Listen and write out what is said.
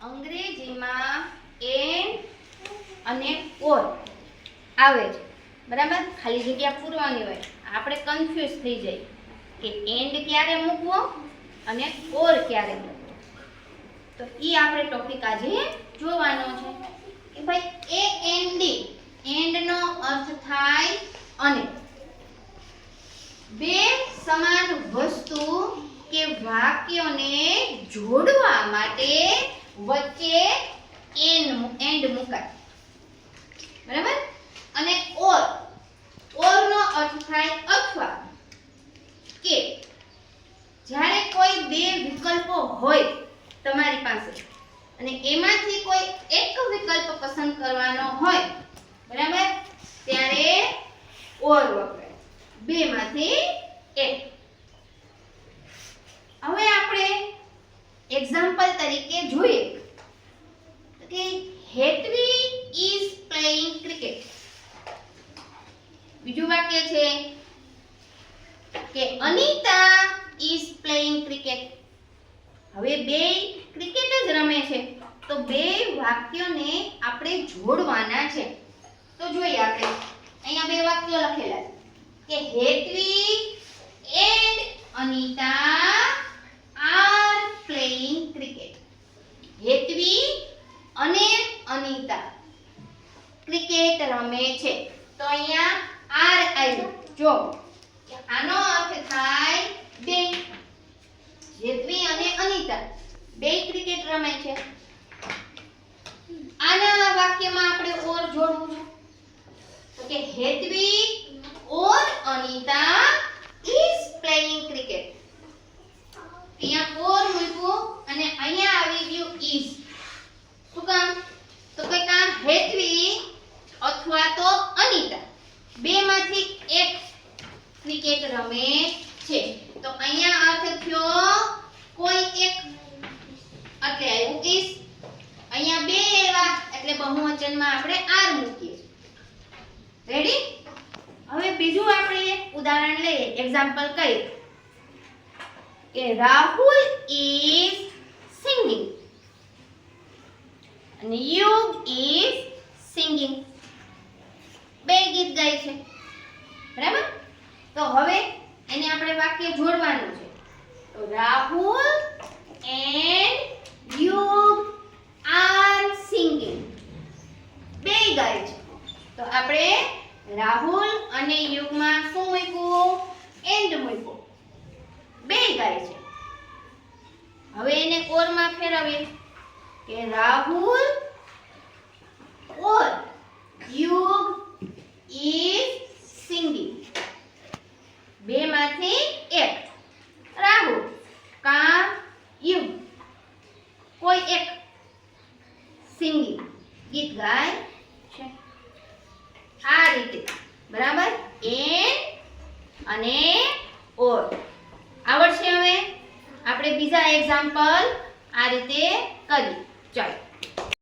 અંગ્રેજીમાં એન્ડ અને ઓર આવે છે, બરાબર. ખાલી જગ્યા પૂરવાની હોય, આપણે કન્ફ્યુઝ થઈ જાય કે એન્ડ ક્યારે મૂકવો અને ઓર ક્યારે મૂકવો. તો ઈ આપણે ટોપિક આજે જોવાનો છે કે ભાઈ એ એન્ડ એન્ડ નો અર્થ થાય અને. બે સમાન વસ્તુ કે વાક્યોને જોડવા માટે વચ્ચે એન્ડ મુકાય, બરાબર. અને ઓર નો અર્થ થાય અથવા. કે જ્યારે કોઈ બે વિકલ્પો હોય તમારી પાસે અને એમાંથી કોઈ એક વિકલ્પ પસંદ કરવાનો હોય, બરાબર, ત્યારે ઓર વપરાય. બે માંથી એક. હવે આપણે એક્ઝામ્પલ તરીકે જોઈએ કે હેતવી ઇઝ પ્લેઇંગ ક્રિકેટ. બીજું વાક્ય છે કે અનિતા ઇઝ પ્લેઇંગ ક્રિકેટ. હવે બે ક્રિકેટ જ રમે છે, તો બે વાક્યોને આપણે જોડવાના છે. તો જોઈએ આપણે અહીંયા બે વાક્યો લખેલા છે કે Hetvi and Anita are playing cricket. Hetvi અને અનિતા ક્રિકેટ રમે છે. તો અહીંયા આર આવ્યું. જો આનો અર્થ થાય બે. હેતવી અને અનિતા બે ક્રિકેટ રમે છે. આના વાક્યમાં આપણે ઓર જોડવું છે, તો કે હેતવી ઓર અનિતા ઇઝ પ્લેઇંગ ક્રિકેટ. અહીંયા ઓર મૂક્યું અને અહીંયા આવી ગયું ઇઝ. શું કામ? તો કે કાં હેતવી અથવા તો અનિતા બેમાંથી એક ક્રિકેટ રમે છે. તો અહીંયા અર્થ થયો કોઈ એક એટલે આવ્યું ઇઝ. અહીંયા બે એવા એટલે બહુવચનમાં આપણે આર મૂકીએ. રેડી? હવે બીજું આપણે એક ઉદાહરણ લઈએ, એક્ઝામ્પલ કહીએ કે રાહુલ ઇઝ સિંગિંગ અને યુગ ઇઝ સિંગિંગ. બે ગીત ગાય છે, બરાબર. તો હવે એને આપણે વાક્ય જોડવાનું છે. તો રાહુલ એન્ડ યુગ આર સિંગિંગ. બે ગાય છે, તો આપણે રાહુલ અને યુગમાં શું મૂક્યું? એન્ડ મૂક્યું. બે ગાય છે. હવે એને ઓરમાં ફેરવીએ કે રાહુલ ઓર યુગ ઇઝ સિંગિંગ. બે માંથી એક. રાહુલ કા યુગ કોઈ એક સિંગિંગ ગીત ગાય છે. આ રીતે, બરાબર. એન્ડ અને ઓર આવડશે. હવે આપણે બીજા એક્ઝામ્પલ આ રીતે કરીએ. ચાલો.